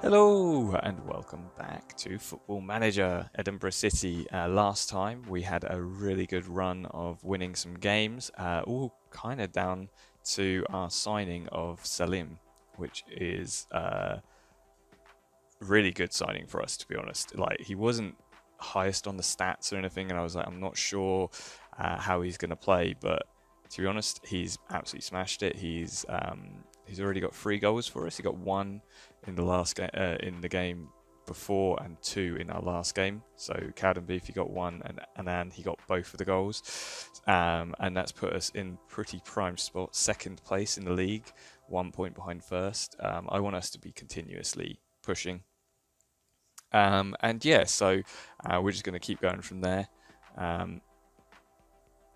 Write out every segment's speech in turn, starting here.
Hello and welcome back to Football Manager Edinburgh City. Last time we had a really good run of winning some games, all kind of down to our signing of Salim, which is a really good signing for us, to be honest. Like, he wasn't highest on the stats or anything, and I was like, I'm not sure how he's going to play, but to be honest, he's absolutely smashed it. He's already got 3 goals for us. He got 1 in the last game, in the game before, and 2 in our last game. So Cowden Beef, he got 1, and Anand, he got both of the goals, and that's put us in pretty prime spot, second place in the league, 1 point behind first. I want us to be continuously pushing, and yeah, so we're just going to keep going from there.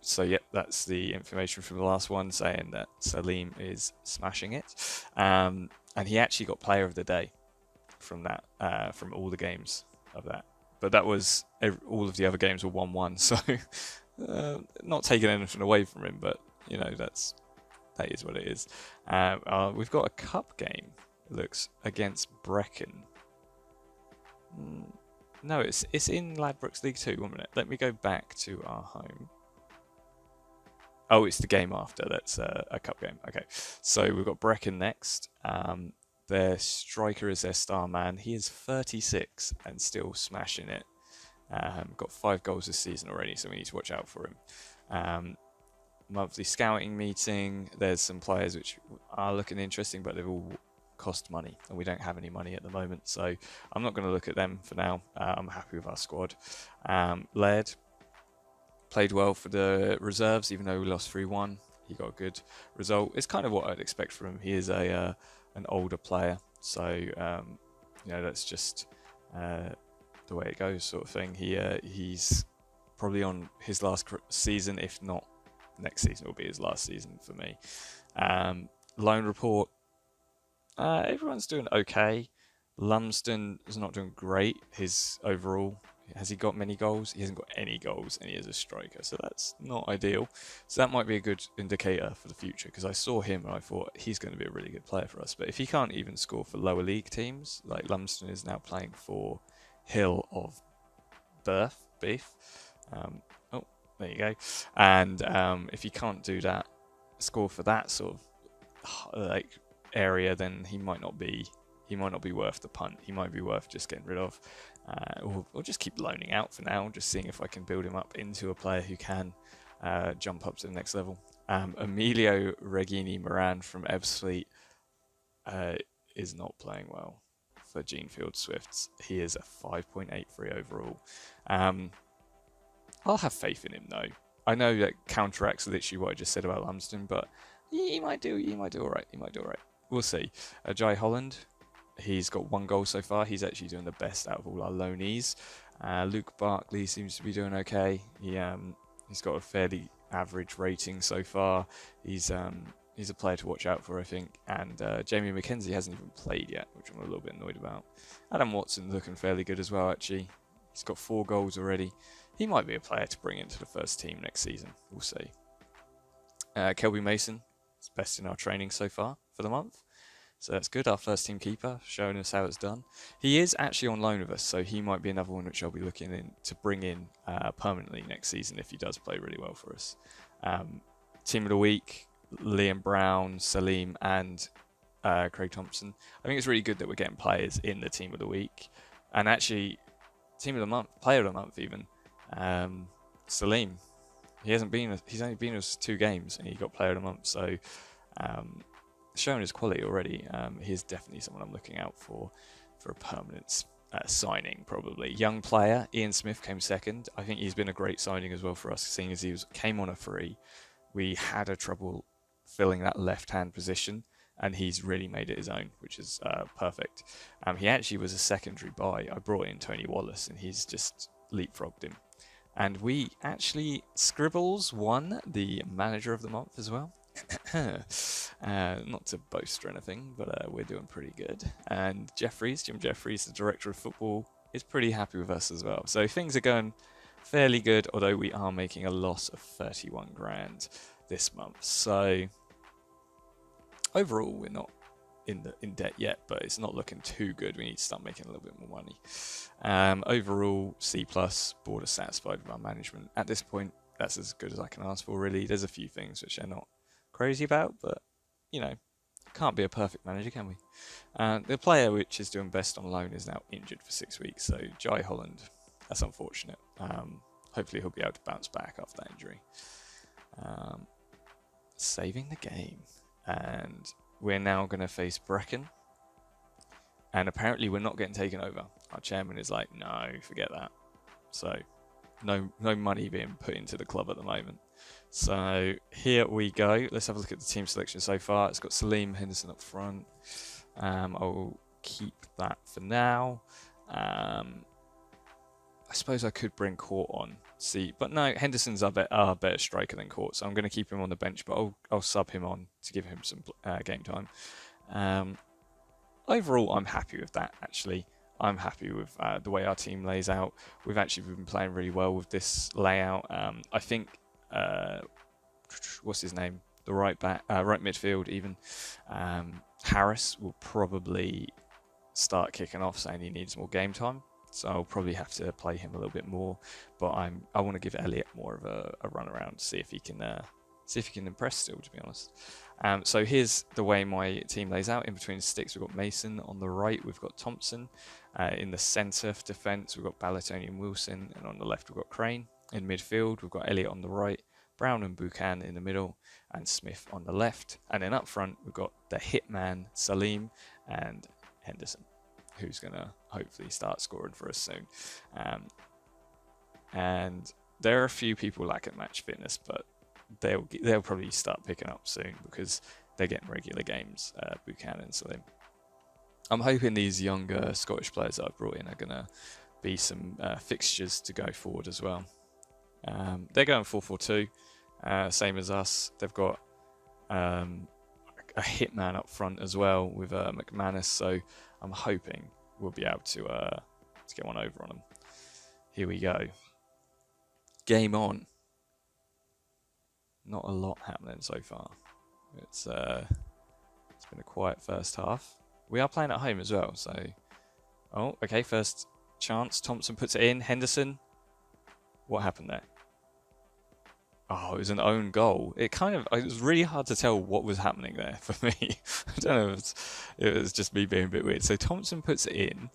So yep, that's the information from the last one saying that Salim is smashing it, and he actually got Player of the Day from that, from all the games of that. But that was all of the other games were 1-1, so not taking anything away from him, but you know that is what it is. We've got a cup game. It looks against Brecon. No, it's in Ladbrokes League 2. 1 minute. Let me go back to our home. Oh, it's the game after. That's a cup game. Okay, so we've got Brecon next. Their striker is their star man. He is 36 and still smashing it. Got 5 goals this season already, so we need to watch out for him. Monthly scouting meeting. There's some players which are looking interesting, but they've all cost money, and we don't have any money at the moment, so I'm not going to look at them for now. I'm happy with our squad. Laird played well for the reserves, even though we lost 3-1. He got a good result. It's kind of what I'd expect from him. He is an older player, so that's just the way it goes, sort of thing. He's probably on his last season, if not next season will be his last season for me. Loan report. Everyone's doing okay. Lumsden is not doing great. His overall, has he got many goals? He hasn't got any goals, and he is a striker, so that's not ideal. So that might be a good indicator for the future, because I saw him and I thought he's going to be a really good player for us. But if he can't even score for lower league teams, like Lumsden is now playing for Hill of Beef. Oh, there you go. And if he can't do that, score for that sort of like area, then he might not be worth the punt. He might be worth just getting rid of, or just keep loaning out for now, just seeing if I can build him up into a player who can jump up to the next level. Emilio Regini Moran from Ebbsfleet is not playing well for Genefield Swifts. He is a 5.83 overall. I'll have faith in him though. I know that counteracts literally what I just said about Lumsden, but he might do all right. We'll see. Jai Holland, he's got 1 goal so far. He's actually doing the best out of all our loanees. Luke Barkley seems to be doing okay. He's got a fairly average rating so far. He's a player to watch out for, I think. And Jamie McKenzie hasn't even played yet, which I'm a little bit annoyed about. Adam Watson looking fairly good as well, actually. He's got 4 goals already. He might be a player to bring into the first team next season. We'll see. Kelby Mason is best in our training so far for the month. So that's good. Our first team keeper, showing us how it's done. He is actually on loan with us, so he might be another one which I'll be looking in to bring in permanently next season if he does play really well for us. Team of the week, Liam Brown, Salim, and Craig Thompson. I think it's really good that we're getting players in the team of the week, and actually, team of the month, player of the month even. Salim, he's only been with us 2 games, and he got player of the month. So. Showing his quality already. He is definitely someone I'm looking out for a permanent signing, probably. Young player, Ian Smith came second. I think he's been a great signing as well for us, seeing as came on a free. We had a trouble filling that left-hand position, and he's really made it his own, which is perfect. He actually was a secondary buy. I brought in Tony Wallace, and he's just leapfrogged him. And we actually, Scribbles won the manager of the month as well. Not to boast or anything, but we're doing pretty good. And Jim Jeffries, the director of football, is pretty happy with us as well. So things are going fairly good, although we are making a loss of 31 grand this month. So overall, we're not in debt yet, but it's not looking too good. We need to start making a little bit more money. Overall, C+, border satisfied with our management. At this point, that's as good as I can ask for, really. There's a few things which they're not crazy about, but, you know, can't be a perfect manager, can we? The player which is doing best on loan is now injured for 6 weeks, so Jai Holland, that's unfortunate. Hopefully he'll be able to bounce back after that injury. Saving the game. And we're now going to face Brecon. And apparently we're not getting taken over. Our chairman is like, no, forget that. So no money being put into the club at the moment. So here we go. Let's have a look at the team selection so far. It's got Salim Henderson up front. I'll keep that for now. I suppose I could bring Court on. See, but no, Henderson's a better striker than Court, so I'm going to keep him on the bench, but I'll sub him on to give him some game time. Overall, I'm happy with that, actually. I'm happy with the way our team lays out. We've actually been playing really well with this layout. I think, what's his name? The right midfield even. Harris will probably start kicking off saying he needs more game time. So I'll probably have to play him a little bit more, but I want to give Elliot more of a run around, see if he can impress still, to be honest. So here's the way my team lays out. In between the sticks, we've got Mason. On the right, we've got Thompson. In the centre for defence, we've got Ballatoni and Wilson, and on the left, we've got Crane. In midfield, we've got Elliot on the right, Brown and Buchan in the middle, and Smith on the left. And then up front, we've got the hitman Salim and Henderson, who's going to hopefully start scoring for us soon. And there are a few people lacking match fitness, but they'll probably start picking up soon because they're getting regular games, Buchanan and Salim. I'm hoping these younger Scottish players that I've brought in are going to be some fixtures to go forward as well. They're going 4-4-2, same as us. They've got a hitman up front as well with McManus, so I'm hoping we'll be able to get one over on them. Here we go. Game on. Not a lot happening so far. It's been a quiet first half. We are playing at home as well, so... Oh, okay, first chance. Thompson puts it in. Henderson. What happened there? Oh, it was an own goal. It was really hard to tell what was happening there for me. I don't know if it was just me being a bit weird. So Thompson puts it in.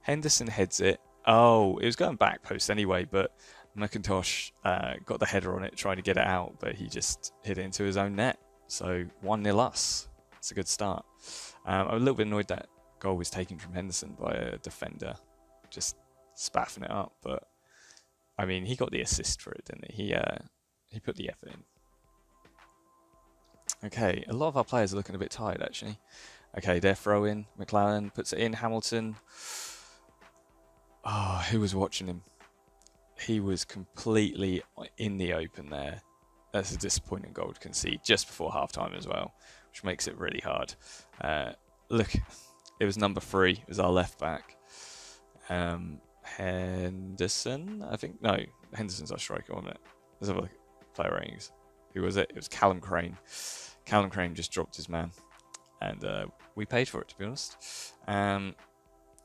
Henderson heads it. Oh, it was going back post anyway, but McIntosh got the header on it, trying to get it out, but he just hit it into his own net. So 1-0 us. It's a good start. I'm a little bit annoyed that goal was taken from Henderson by a defender, just spaffing it up. But, I mean, he got the assist for it, didn't he? He put the effort in. Okay, a lot of our players are looking a bit tired, actually. Okay, they're throwing. McLaren puts it in. Hamilton. Oh, who was watching him? He was completely in the open there. That's a disappointing goal to concede just before half-time as well, which makes it really hard. Look, it was number 3. It was our left-back. Henderson, I think? No, Henderson's our striker, wasn't it? Let's have a look. Player ratings. Who was it? It was Callum Crane. Callum Crane just dropped his man, and we paid for it, to be honest.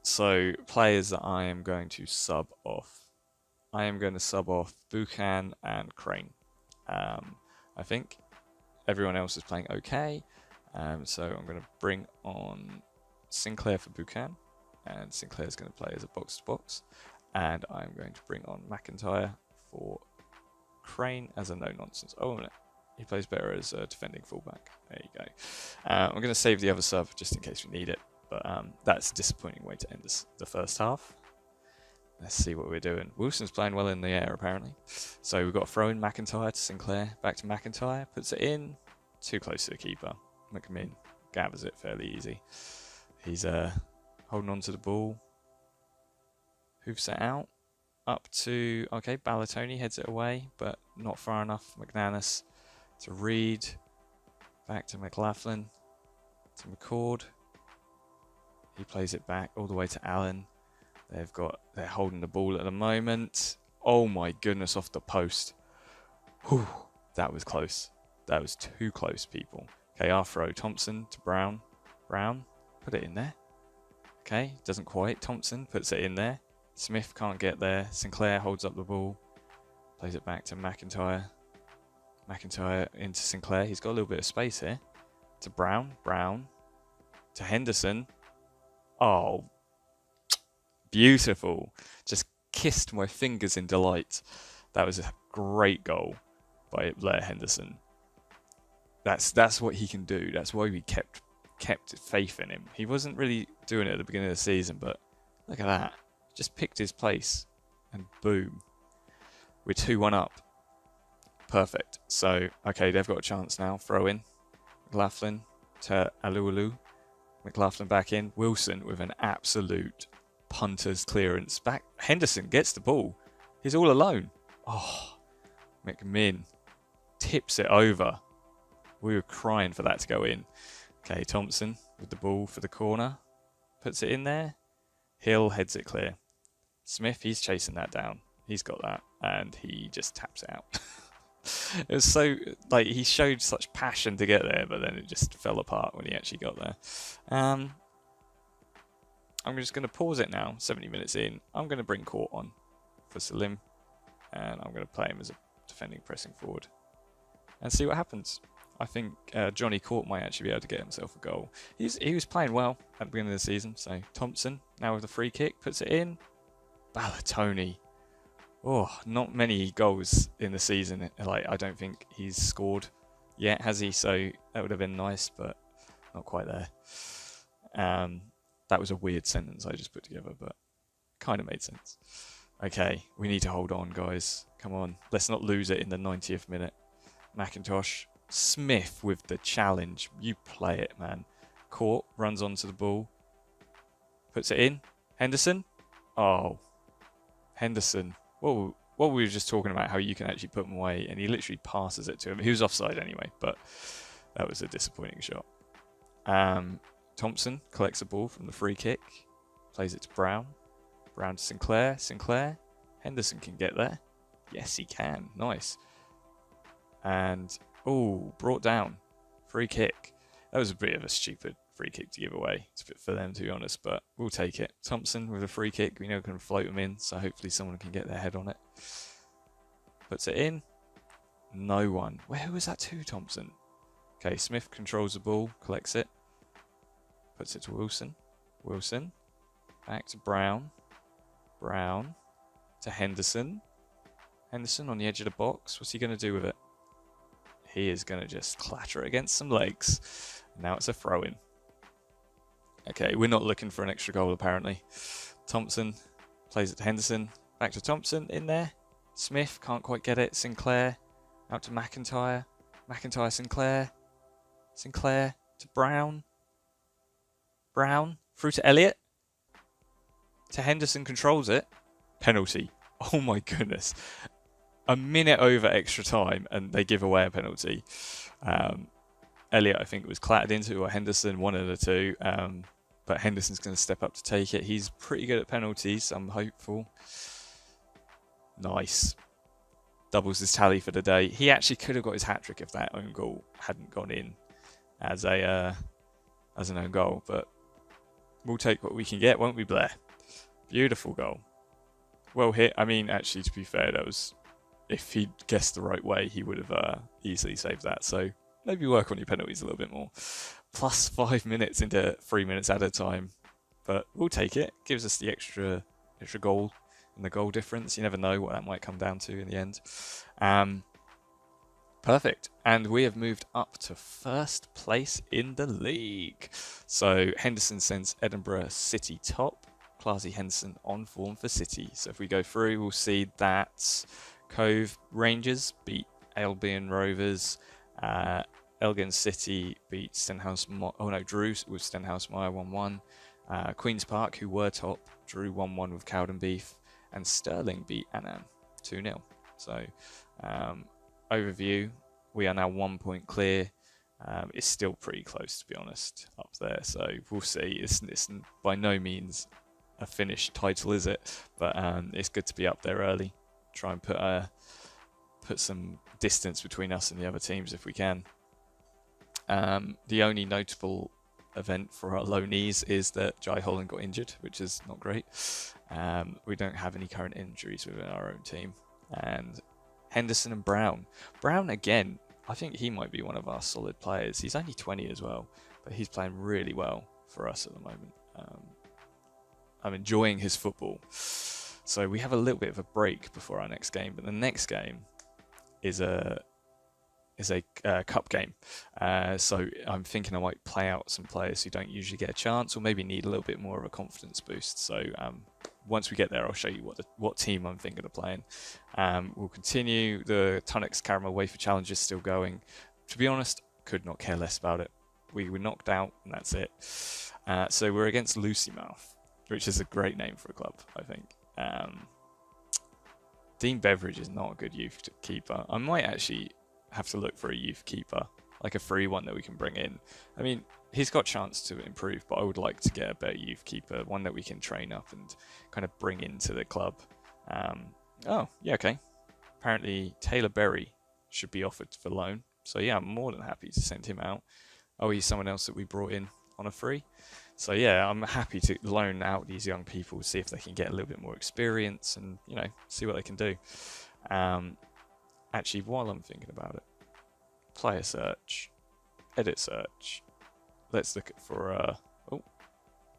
So players that I am going to sub off. I am going to sub off Buchan and Crane. I think everyone else is playing okay, so I'm going to bring on Sinclair for Buchan, and Sinclair's going to play as a box-to-box, and I'm going to bring on McIntyre for Crane as a no-nonsense. Oh, no. He plays better as a defending fullback. There you go. I'm going to save the other sub just in case we need it, but that's a disappointing way to end the first half. Let's see what we're doing. Wilson's playing well in the air, apparently. So we've got a throw in McIntyre to Sinclair. Back to McIntyre. Puts it in. Too close to the keeper. McMinn gathers it fairly easy. He's holding on to the ball. Hoofs it out. Up to... Okay, Ballatoni heads it away, but not far enough. McManus to Reed. Back to McLaughlin. To McCord. He plays it back all the way to Allen. They're holding the ball at the moment. Oh my goodness, off the post. Whew, that was close. That was too close, people. Okay, our throw. Thompson to Brown. Brown Put it in there. Okay, doesn't quite. Thompson puts it in there. Smith can't get there. Sinclair holds up the ball. Plays it back to McIntyre. McIntyre into Sinclair. He's got a little bit of space here. To Brown. Brown. To Henderson. Oh, beautiful. Just kissed my fingers in delight. That was a great goal by Blair Henderson. That's what he can do. That's why we kept faith in him. He wasn't really doing it at the beginning of the season, but look at that. Just picked his place and boom. We're 2-1 up. Perfect. So, okay, they've got a chance now. Throw in. McLaughlin to Alualu. McLaughlin back in. Wilson with an absolute punter's clearance. Back. Henderson gets the ball. He's all alone. Oh, McMinn tips it over. We were crying for that to go in. Okay, Thompson with the ball for the corner. Puts it in there. Hill heads it clear. Smith, he's chasing that down. He's got that. And he just taps it out. It was so, like, he showed such passion to get there, but then it just fell apart when he actually got there. I'm just going to pause it now, 70 minutes in. I'm going to bring Court on for Salim. And I'm going to play him as a defending pressing forward. And see what happens. I think Johnny Court might actually be able to get himself a goal. He was playing well at the beginning of the season. So Thompson, now with the free kick, puts it in. Ballatoni. Oh, not many goals in the season. Like, I don't think he's scored yet, has he? So that would have been nice, but not quite there. That was a weird sentence I just put together, but kind of made sense. Okay, we need to hold on, guys. Come on, let's not lose it in the 90th minute. McIntosh. Smith with the challenge. You play it, man. Court runs onto the ball. Puts it in. Henderson. Oh. Henderson. What we were just talking about, how you can actually put him away, and he literally passes it to him. He was offside anyway, but that was a disappointing shot. Thompson collects the ball from the free kick. Plays it to Brown. Brown to Sinclair. Sinclair. Henderson can get there. Yes, he can. Nice. And... oh, brought down. Free kick. That was a bit of a stupid free kick to give away. It's a bit for them, to be honest, but we'll take it. Thompson with a free kick. We know we can float them in, so hopefully someone can get their head on it. Puts it in. No one. Who was that to, Thompson? Okay, Smith controls the ball, collects it. Puts it to Wilson. Wilson. Back to Brown. Brown. To Henderson. Henderson on the edge of the box. What's he going to do with it? He is going to just clatter it against some legs. Now it's a throw-in. Okay, we're not looking for an extra goal, apparently. Thompson plays it to Henderson. Back to Thompson, in there. Smith, can't quite get it. Sinclair, out to McIntyre. McIntyre, Sinclair. Sinclair to Brown. Brown, through to Elliott. To Henderson, controls it. Penalty. Oh my goodness. A minute over extra time and they give away a penalty. Elliott, I think, was clattered into, or Henderson, one of the two. But Henderson's going to step up to take it. He's pretty good at penalties, so I'm hopeful. Nice. Doubles his tally for the day. He actually could have got his hat-trick if that own goal hadn't gone in as an own goal. But we'll take what we can get, won't we, Blair? Beautiful goal. Well hit. I mean, actually, to be fair, that was... if he'd guessed the right way, he would have easily saved that. So maybe work on your penalties a little bit more. Plus 5 minutes into 3 minutes at a time. But we'll take it. Gives us the extra goal and the goal difference. You never know what that might come down to in the end. Perfect. And we have moved up to first place in the league. So Henderson sends Edinburgh City top. Classy Henderson on form for City. So if we go through, we'll see that Cove Rangers beat Albion Rovers. Elgin City beat drew with Stenhousemeyer 1-1. Queen's Park, who were top, drew 1-1 with Cowdenbeath. And Stirling beat Annan 2-0. So, overview, we are now 1 point clear. It's still pretty close, to be honest, up there. So we'll see. It's by no means a finished title, is it? But it's good to be up there early. Try and put some distance between us and the other teams if we can. The only notable event for our loanees is that Jai Holland got injured, which is not great. We don't have any current injuries within our own team. And Henderson and Brown. Brown, again, I think he might be one of our solid players. He's only 20 as well, but he's playing really well for us at the moment. I'm enjoying his football. So we have a little bit of a break before our next game, but the next game is a cup game. So I'm thinking I might play out some players who don't usually get a chance or maybe need a little bit more of a confidence boost. So once we get there, I'll show you what team I'm thinking of playing. We'll continue. The Tunnock's Caramel Wafer Challenge is still going. To be honest, could not care less about it. We were knocked out, and that's it. So we're against Lucy Mouth, which is a great name for a club, I think. Dean Beveridge is not a good youth keeper. I might actually have to look for a youth keeper, like a free one that we can bring in. I mean, he's got a chance to improve, but I would like to get a better youth keeper, one that we can train up and kind of bring into the club. Oh, yeah, okay. Apparently Taylor Berry should be offered for loan. So yeah, I'm more than happy to send him out. Oh, he's someone else that we brought in on a free. So yeah, I'm happy to loan out these young people, see if they can get a little bit more experience and, you know, see what they can do. Actually, while I'm thinking about it, player search, edit search. Let's look for oh,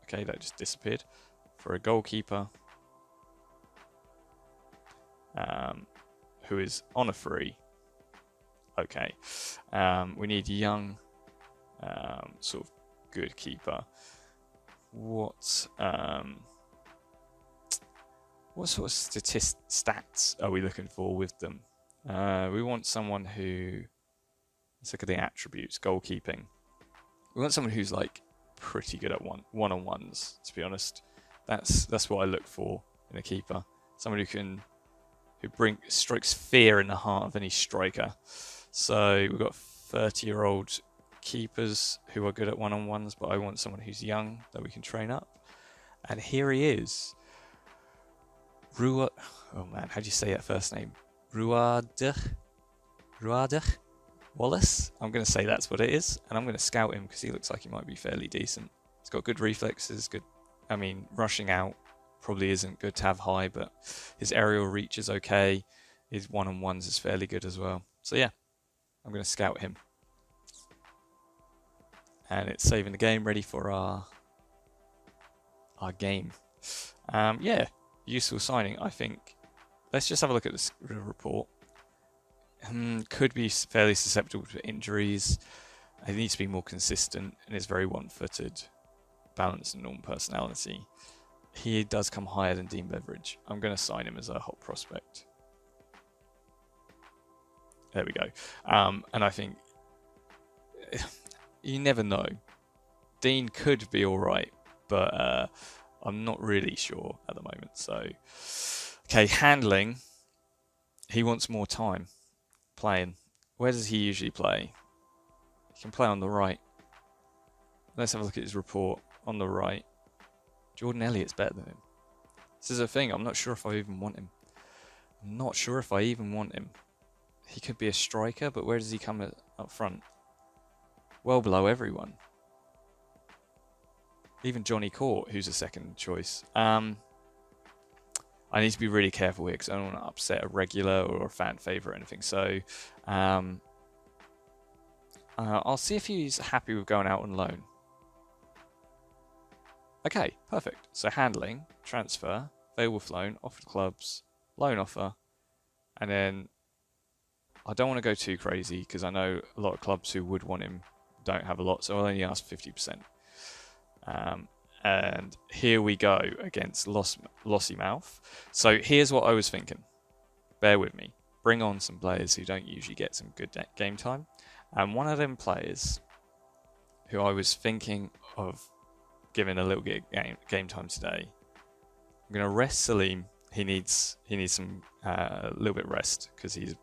okay, that just disappeared. For a goalkeeper who is on a free. Okay, we need young, sort of good keeper. What sort of stats are we looking for with them? We want someone who, let's look at the attributes, goalkeeping. We want someone who's like pretty good at one-on-ones, to be honest. That's what I look for in a keeper. Someone who strikes fear in the heart of any striker. So we've got 30-year-old keepers who are good at one-on-ones, but I want someone who's young that we can train up. And here he is. Oh man, how do you say that first name? Ruadach Wallace? I'm going to say that's what it is, and I'm going to scout him because he looks like he might be fairly decent. He's got good reflexes, rushing out probably isn't good to have high, but his aerial reach is okay. His one-on-ones is fairly good as well. So yeah, I'm going to scout him. And it's saving the game, ready for our game. Yeah, useful signing, I think. Let's just have a look at this report. Could be fairly susceptible to injuries. He needs to be more consistent and is very one-footed, balanced and normal personality. He does come higher than Dean Beveridge. I'm going to sign him as a hot prospect. There we go. And I think you never know. Dean could be all right, but I'm not really sure at the moment. So, okay, handling. He wants more time playing. Where does he usually play? He can play on the right. Let's have a look at his report on the right. Jordan Elliott's better than him. This is a thing. I'm not sure if I even want him. He could be a striker, but where does he come up front? Well below everyone. Even Johnny Court, who's a second choice. I need to be really careful here because I don't want to upset a regular or a fan favourite or anything. So I'll see if he's happy with going out on loan. Okay, perfect. So handling, transfer, available for loan, offered clubs, loan offer, and then I don't want to go too crazy because I know a lot of clubs who would want him don't have a lot, so I'll only ask 50%. And here we go against Lossymouth. So here's what I was thinking. Bear with me. Bring on some players who don't usually get some good game time. And one of them players who I was thinking of giving a little bit of game time today. I'm going to rest Salim. He needs some a little bit of rest because he's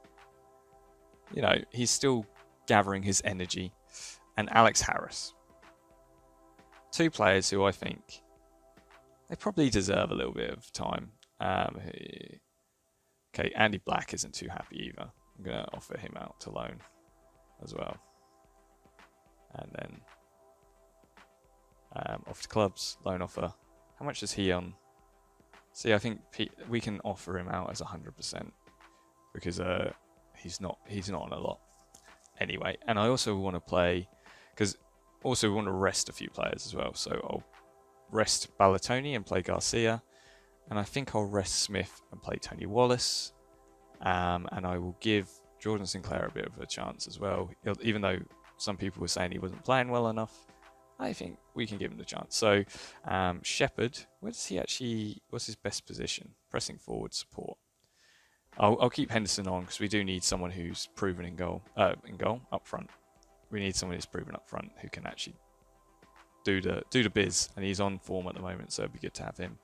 still gathering his energy. And Alex Harris. Two players who I think they probably deserve a little bit of time. Okay, Andy Black isn't too happy either. I'm going to offer him out to loan as well. And then Off to clubs, loan offer. How much is he on? See, I think we can offer him out as 100% because he's not on a lot anyway. And I also want to play because also we want to rest a few players as well. So I'll rest Ballatoni and play Garcia, and I think I'll rest Smith and play Tony Wallace. And I will give Jordan Sinclair a bit of a chance as well, even though some people were saying he wasn't playing well enough. I think we can give him the chance. So Shepherd, what's his best position? Pressing forward support. I'll keep Henderson on because we do need someone who's proven in goal up front. We need someone who's proven up front who can actually do the biz, and he's on form at the moment, so it'd be good to have him.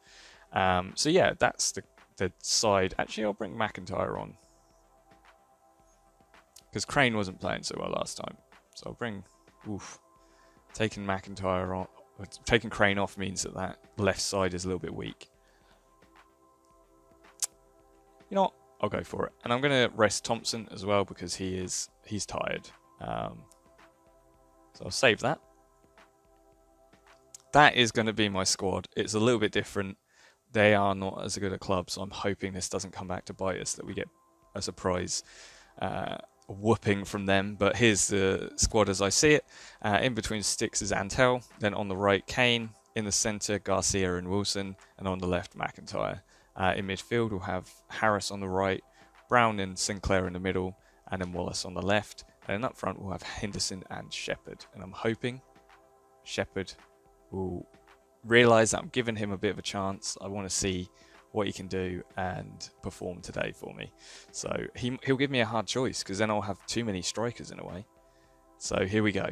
So yeah, that's the side. Actually, I'll bring McIntyre on because Crane wasn't playing so well last time. So I'll bring. Taking McIntyre on, taking Crane off means that left side is a little bit weak. You know what? I'll go for it, and I'm going to rest Thompson as well because he's tired. So I'll save that. That is going to be my squad. It's a little bit different. They are not as good a club, so I'm hoping this doesn't come back to bite us, that we get a surprise whooping from them. But here's the squad as I see it. In between sticks is Antel, then on the right Kane, in the centre Garcia and Wilson, and on the left McIntyre. In midfield we'll have Harris on the right, Brown and Sinclair in the middle, and then Wallace on the left. And then up front we'll have Henderson and Shepherd. And I'm hoping Shepherd will realise that I'm giving him a bit of a chance. I want to see what he can do and perform today for me. So he'll give me a hard choice because then I'll have too many strikers in a way. So here we go.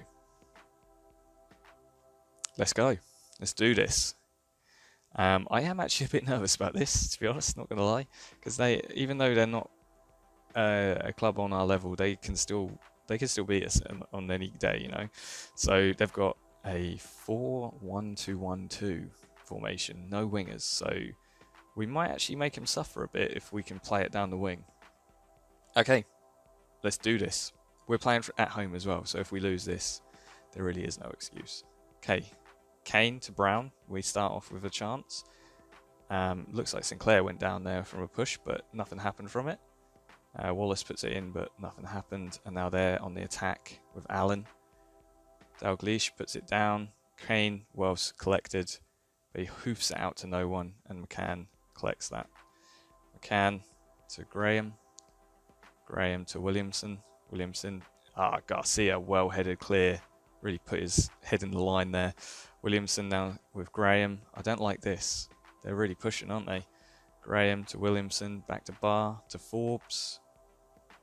Let's go. Let's do this. I am actually a bit nervous about this, to be honest, not going to lie, because even though they're not a club on our level, they can still beat us on any day, you know. So they've got a 4-1-2-1-2 formation, no wingers. So we might actually make him suffer a bit if we can play it down the wing. Okay, let's do this. We're playing at home as well, so if we lose this, there really is no excuse. Okay, Kane to Brown. We start off with a chance. Looks like Sinclair went down there from a push, but nothing happened from it. Wallace puts it in, but nothing happened. And now they're on the attack with Allen. Dalglish puts it down. Kane, well collected, but he hoofs it out to no one, and McCann collects that. McCann to Graham. Graham to Williamson. Garcia, well headed clear. Really put his head in the line there. Williamson now with Graham. I don't like this. They're really pushing, aren't they? Graham to Williamson, back to Barr, to Forbes.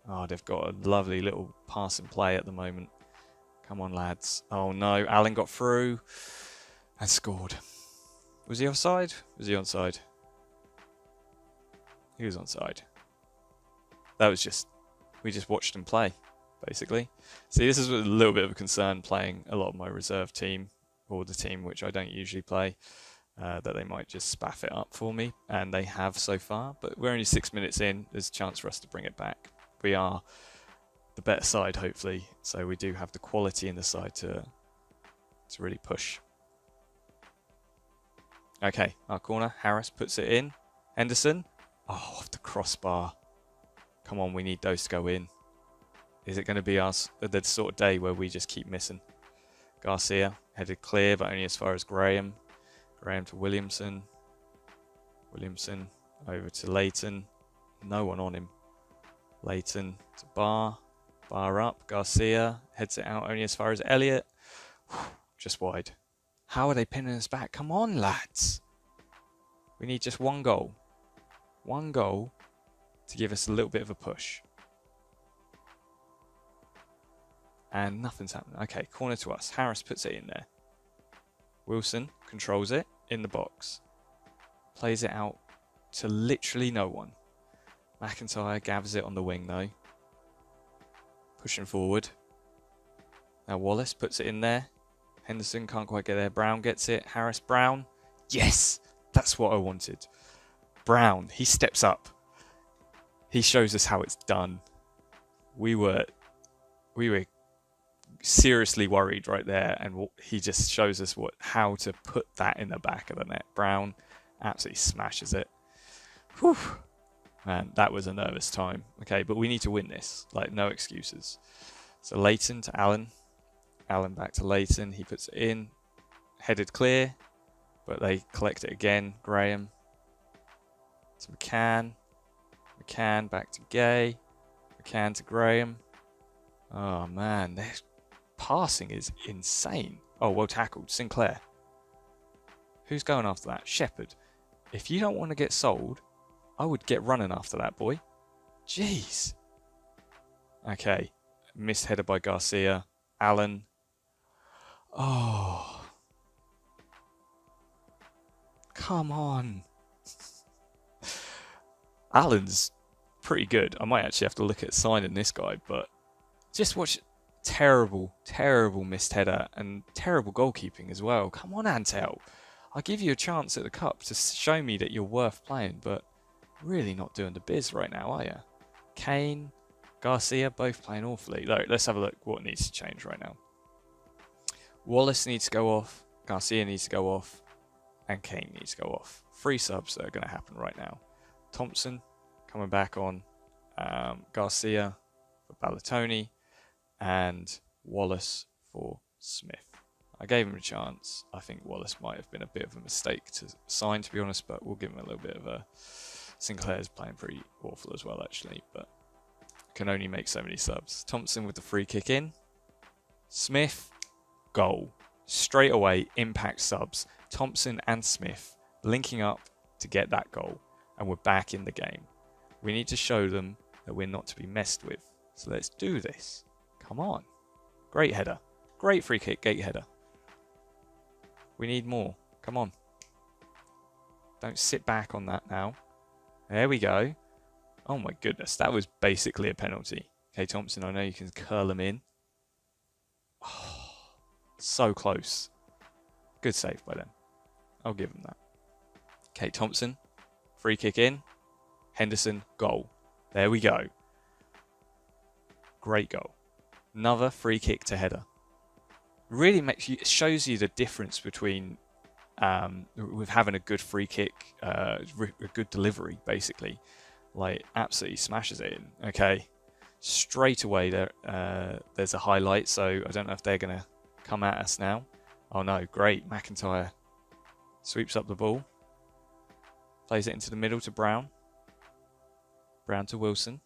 Oh, they've got a lovely little pass and play at the moment. Come on, lads. Oh no, Allen got through and scored. Was he offside? Was he onside? He was onside. That was we just watched him play, basically. See, this is a little bit of a concern playing a lot of my reserve team, or the team which I don't usually play, that they might just spaff it up for me, and they have so far, but we're only 6 minutes in. There's a chance for us to bring it back. We are the better side, hopefully, so we do have the quality in the side to really push. Okay, our corner, Harris puts it in. Henderson, oh, off the crossbar. Come on, we need those to go in. Is it going to be us, the sort of day where we just keep missing? Garcia, headed clear, but only as far as Graham. Graham to Williamson. Williamson over to Leighton. No one on him. Leighton to Barr. Barr up. Garcia heads it out only as far as Elliott. Just wide. How are they pinning us back? Come on, lads. We need just one goal. One goal to give us a little bit of a push. And nothing's happening. Okay, corner to us. Harris puts it in there. Wilson controls it in the box. Plays it out to literally no one. McIntyre gathers it on the wing though. Pushing forward. Now Wallace puts it in there. Henderson can't quite get there. Brown gets it. Harris, Brown. Yes! That's what I wanted. Brown, he steps up. He shows us how it's done. We were seriously worried right there, and he just shows us how to put that in the back of the net. Brown absolutely smashes it. Whew. Man, that was a nervous time. Okay, but we need to win this. Like, no excuses. So Leighton to Allen. Allen back to Leighton. He puts it in. Headed clear, but they collect it again. Graham to McCann. McCann back to Gay. McCann to Graham. Oh, man. Their passing is insane. Oh, well tackled. Sinclair. Who's going after that? Shepherd. If you don't want to get sold, I would get running after that, boy. Jeez. Okay. Missed header by Garcia. Allen. Oh. Come on. Allen's pretty good. I might actually have to look at signing this guy, but just watch. Terrible, terrible missed header and terrible goalkeeping as well. Come on, Antel. I'll give you a chance at the cup to show me that you're worth playing, but really not doing the biz right now, are you? Kane, Garcia, both playing awfully. Look, let's have a look what needs to change right now. Wallace needs to go off, Garcia needs to go off, and Kane needs to go off. 3 subs that are going to happen right now. Thompson coming back on, Garcia for Ballatoni, and Wallace for Smith. I gave him a chance. I think Wallace might have been a bit of a mistake to sign, to be honest, but we'll give him a little bit of a... Sinclair's playing pretty awful as well, actually, but can only make so many subs. Thompson with the free kick in. Smith, goal. Straight away, impact subs. Thompson and Smith linking up to get that goal, and we're back in the game. We need to show them that we're not to be messed with. So let's do this. Come on. Great header. Great free kick, gate header. We need more. Come on. Don't sit back on that now. There we go. Oh my goodness, that was basically a penalty. Okay, Thompson, I know you can curl him in. Oh, so close. Good save by them. I'll give him that. Okay, Thompson. Free kick in. Henderson, goal. There we go. Great goal. Another free kick to header. Really shows you the difference between with having a good free kick, a good delivery, basically. Like, absolutely smashes it in. Okay. Straight away, there's a highlight, so I don't know if they're going to come at us now. Oh no, great. McIntyre sweeps up the ball. Plays it into the middle to Brown. Brown to Wilson.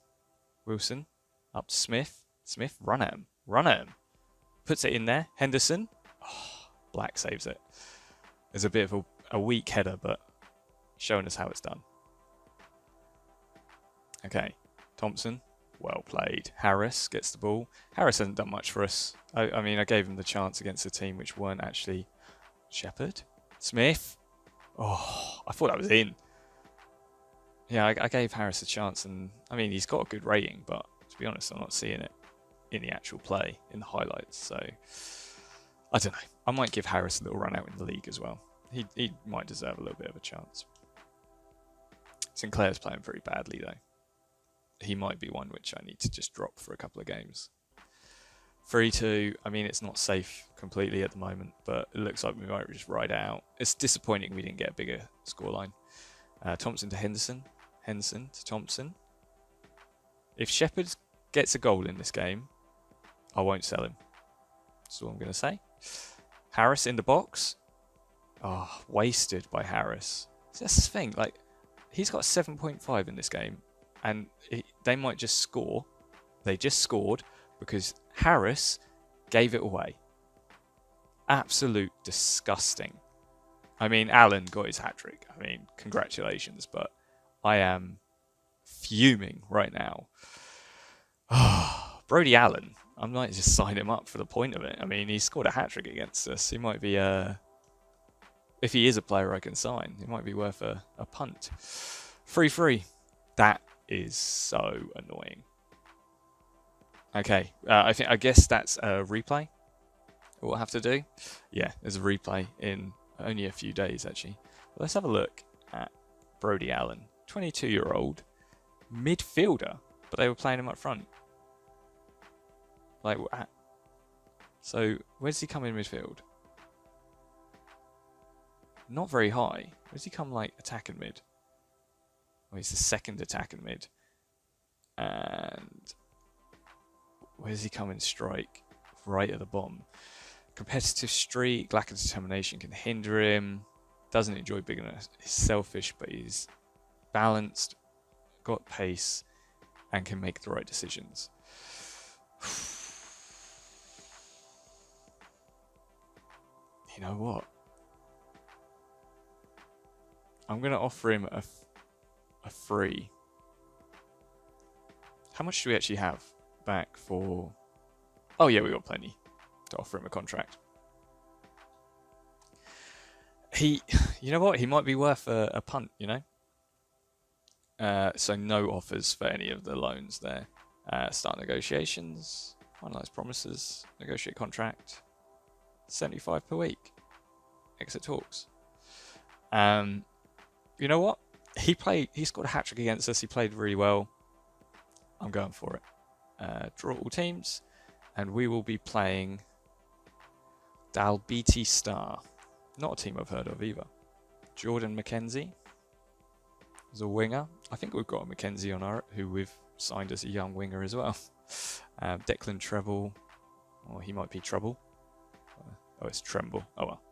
Wilson up to Smith. Smith, run at him. Run at him. Puts it in there. Henderson. Oh, Black saves it. There's a bit of a weak header, but showing us how it's done. Okay. Thompson. Well played. Harris gets the ball. Harris hasn't done much for us. I mean, I gave him the chance against a team which weren't actually... Shepherd. Smith. Oh, I thought that was in. Yeah, I gave Harris a chance, and I mean, he's got a good rating, but to be honest, I'm not seeing it in the actual play, in the highlights. So, I don't know. I might give Harris a little run out in the league as well. He might deserve a little bit of a chance. Sinclair's playing pretty badly, though. He might be one which I need to just drop for a couple of games. 3-2, I mean, it's not safe completely at the moment, but it looks like we might just ride it out. It's disappointing we didn't get a bigger scoreline. Thompson to Henderson. Henderson to Thompson. If Shepherd gets a goal in this game, I won't sell him. That's all I'm going to say. Harris in the box. Oh, wasted by Harris. So that's the thing. Like, he's got 7.5 in this game, and they might just score. They just scored because Harris gave it away. Absolute disgusting. I mean, Allen got his hat-trick. I mean, congratulations, but I am fuming right now. Brody Allen, I might just sign him up for the point of it. I mean, he scored a hat-trick against us. He might be, if he is a player I can sign, it might be worth a punt. 3-3. That is so annoying. Okay, I guess that's a replay we'll have to do. Yeah, there's a replay in only a few days, actually. But let's have a look at Brody Allen. 22-year-old midfielder, but they were playing him up front. Like, So where does he come in midfield? Not very high. Where does he come like attack and mid? Oh, he's the second attack and mid. And where does he come in strike? Right at the bottom. Competitive streak, lack of determination can hinder him. Doesn't enjoy big enough. He's selfish, but he's balanced, got pace, and can make the right decisions. You know what? I'm going to offer him a free. How much do we actually have back for... Oh yeah, we got plenty to offer him a contract. You know what? He might be worth a punt, you know? So no offers for any of the loans there. Start negotiations, finalise promises, negotiate contract, 75 per week. Exit talks. You know what? He scored a hat-trick against us. He played really well. I'm going for it. Draw all teams, and we will be playing Dalbeattie Star. Not a team I've heard of either. Jordan McKenzie is a winger. I think we've got a McKenzie on our who we've signed as a young winger as well. Declan Treble, or he might be Trouble. Oh, it's Tremble. Oh well.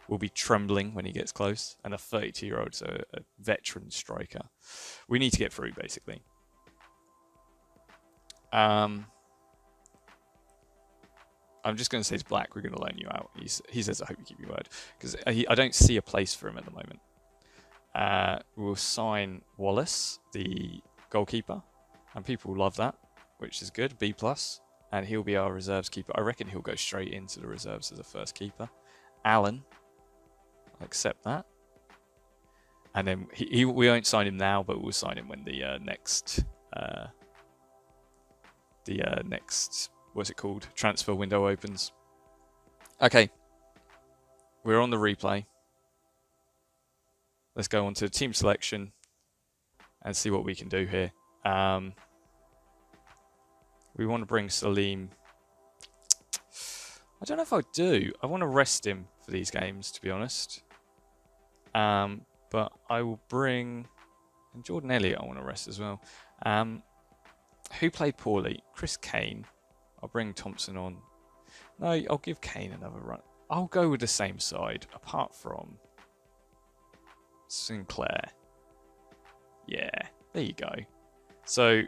Will be trembling when he gets close. And a 32-year-old, so a veteran striker. We need to get through, basically. I'm just going to say to Black, we're going to loan you out. He says, I hope you keep your word. Because I don't see a place for him at the moment. We'll sign Wallace, the goalkeeper. And people love that, which is good. B+. And he'll be our reserves keeper. I reckon he'll go straight into the reserves as a first keeper. Allen. I'll accept that. And then we won't sign him now, but we'll sign him when the next... what's it called? Transfer window opens. Okay. We're on the replay. Let's go on to team selection and see what we can do here. We want to bring Salim. I don't know if I do. I want to rest him for these games, to be honest. But I will bring... And Jordan Elliott I want to rest as well. Who played poorly? Chris Kane. I'll bring Thompson on. No, I'll give Kane another run. I'll go with the same side, apart from Sinclair. Yeah, there you go. So,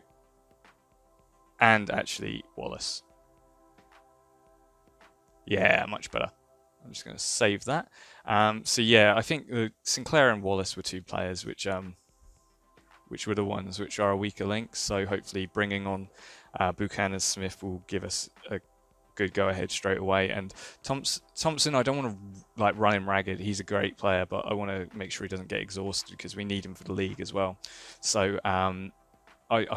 and actually Wallace. Yeah, much better. I'm just going to save that. So yeah, I think Sinclair and Wallace were two players which were the ones which are a weaker link. So hopefully bringing on Buchanan Smith will give us a good go-ahead straight away. And Thompson, I don't want to like run him ragged. He's a great player, but I want to make sure he doesn't get exhausted because we need him for the league as well. So I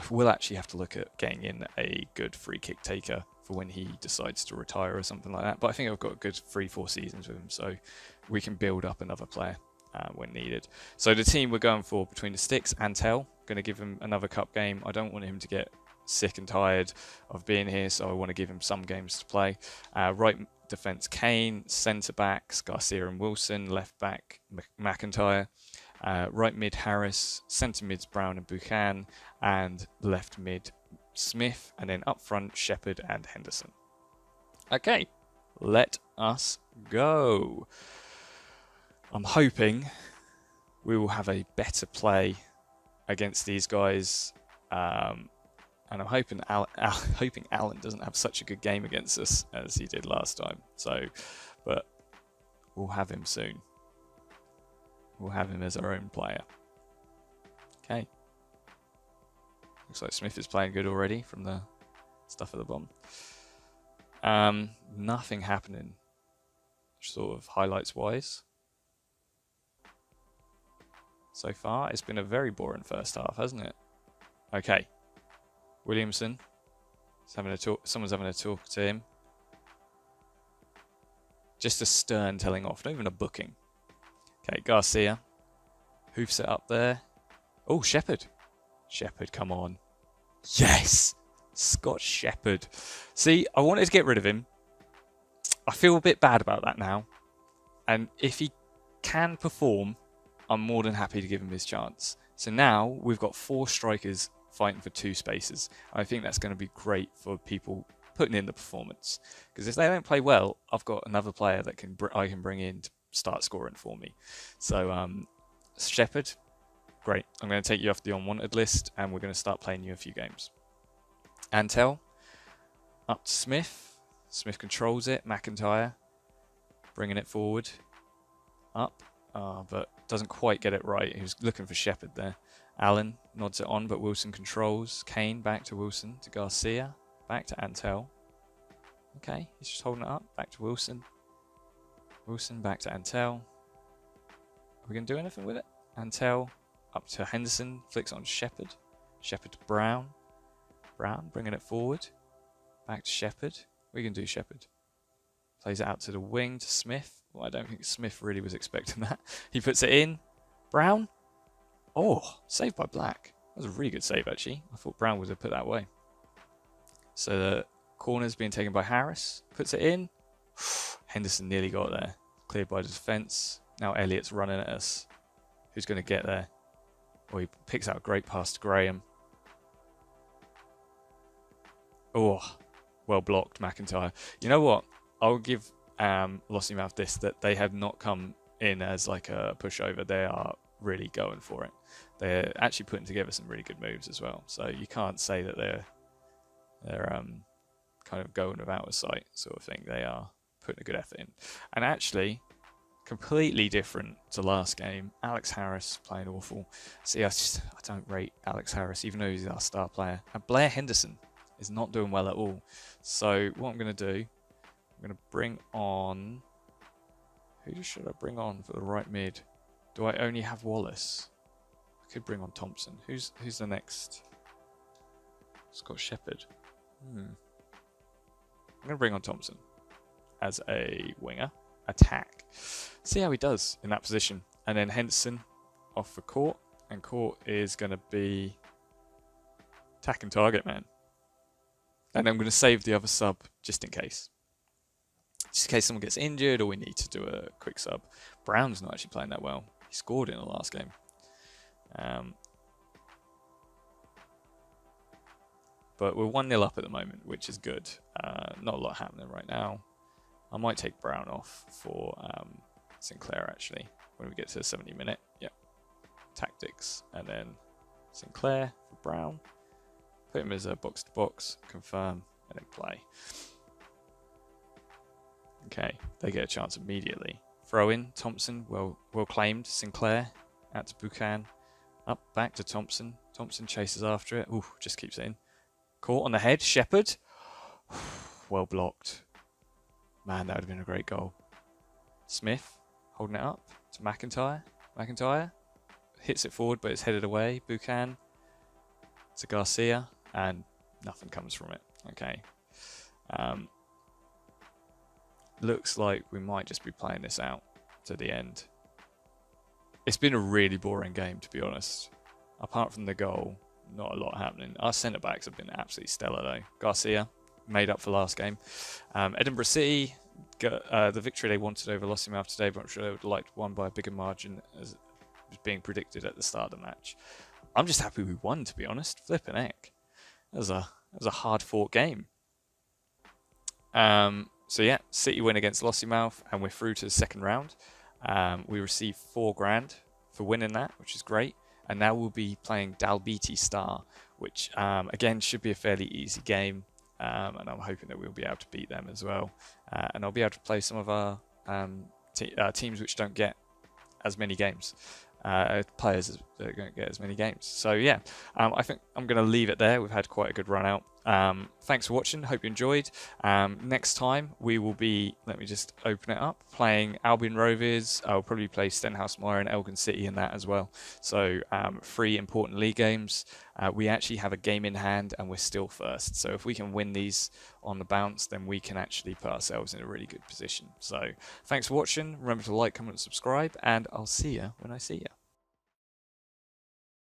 will actually have to look at getting in a good free kick taker for when he decides to retire or something like that. But I think I've got a good 3-4 seasons with him, so we can build up another player when needed. So the team we're going for between the sticks and Tell, going to give him another cup game. I don't want him to get sick and tired of being here, so I want to give him some games to play. Right defence Kane, centre backs Garcia and Wilson, left back McIntyre, right mid Harris, centre mids Brown and Buchan, and left mid Smith, and then up front Shepherd and Henderson. Okay, let us go. I'm hoping we will have a better play against these guys, and I'm hoping Allen doesn't have such a good game against us as he did last time. So, but we'll have him soon. We'll have him as our own player. Okay. Looks like Smith is playing good already from the stuff at the bottom. Nothing happening, sort of highlights-wise. So far, it's been a very boring first half, hasn't it? Okay. Williamson. Someone's having a talk to him. Just a stern telling off, not even a booking. Okay, Garcia. Hoofs it up there. Oh, Shepherd. Shepherd, come on. Yes! Scott Shepherd. See, I wanted to get rid of him. I feel a bit bad about that now. And if he can perform, I'm more than happy to give him his chance. So now we've got 4 strikers fighting for 2 spaces. I think that's going to be great for people putting in the performance. Because if they don't play well, I've got another player that I can bring in to start scoring for me. So Shepherd, great. I'm going to take you off the unwanted list, and we're going to start playing you a few games. Antel, up to Smith. Smith controls it. McIntyre, bringing it forward. Up, but doesn't quite get it right. He was looking for Shepherd there. Allen nods it on, but Wilson controls. Kane back to Wilson, to Garcia, back to Antel. Okay, he's just holding it up. Back to Wilson. Wilson back to Antel. Are we going to do anything with it? Antel up to Henderson, flicks on Shepherd. Shepherd to Brown. Brown bringing it forward. Back to Shepherd. What are you going to do, Shepherd? Plays it out to the wing to Smith. Well, I don't think Smith really was expecting that. He puts it in. Brown. Oh, saved by Black. That was a really good save, actually. I thought Brown would have put that away. So the corner's being taken by Harris. Puts it in. Henderson nearly got there. Cleared by the defence. Now Elliott's running at us. Who's going to get there? Oh, he picks out a great pass to Graham. Oh, well blocked, McIntyre. You know what? I'll give Lossiemouth this, that they have not come in as like a pushover. They are really going for it. They're actually putting together some really good moves as well. So you can't say that they're kind of going without a sight sort of thing. They are putting a good effort in. And actually, completely different to last game. Alex Harris playing awful. See, I don't rate Alex Harris, even though he's our star player. And Blair Henderson is not doing well at all. So what I'm going to do, I'm going to bring on... Who should I bring on for the right mid? Do I only have Wallace? I could bring on Thompson. Who's the next? Scott Shepherd. I'm going to bring on Thompson as a winger. Attack. See how he does in that position. And then Henderson off for Court. And Court is going to be attack and target man. And I'm going to save the other sub just in case. Just in case someone gets injured or we need to do a quick sub. Brown's not actually playing that well. He scored in the last game. But we're 1-0 up at the moment, which is good. Not a lot happening right now. I might take Brown off for Sinclair, actually, when we get to the 70 minute. Yep. Tactics. And then Sinclair for Brown. Put him as a box-to-box, confirm, and then play. Okay, they get a chance immediately. Throw in, Thompson, well claimed. Sinclair, out to Buchan. Up, back to Thompson. Thompson chases after it. Ooh, just keeps it in. Caught on the head, Shepherd. Well blocked. Man, that would have been a great goal. Smith, holding it up to McIntyre. McIntyre hits it forward, but it's headed away. Buchan to Garcia, and nothing comes from it. Okay. Looks like we might just be playing this out to the end. It's been a really boring game, to be honest. Apart from the goal, not a lot happening. Our centre-backs have been absolutely stellar, though. Garcia, made up for last game. Edinburgh City, got, the victory they wanted over Lossiemouth today, but I'm sure they would have liked one by a bigger margin, as was being predicted at the start of the match. I'm just happy we won, to be honest. Flippin' heck. That was a hard-fought game. So yeah, City win against Lossiemouth, and we're through to the second round. We received $4,000 for winning that, which is great. And now we'll be playing Dalbeattie Star, which again should be a fairly easy game. And I'm hoping that we'll be able to beat them as well. And I'll be able to play some of our teams which don't get as many games. Players that don't get as many games. So yeah, I think I'm going to leave it there. We've had quite a good run out. Thanks for watching. Hope you enjoyed. Next time we will be, let me just open it up, playing Albion Rovers. I'll probably play Stenhouse Moor and Elgin City in that as well. So 3 important league games. We actually have a game in hand and we're still first. So if we can win these on the bounce, then we can actually put ourselves in a really good position. So thanks for watching. Remember to like, comment and subscribe, and I'll see you when I see you.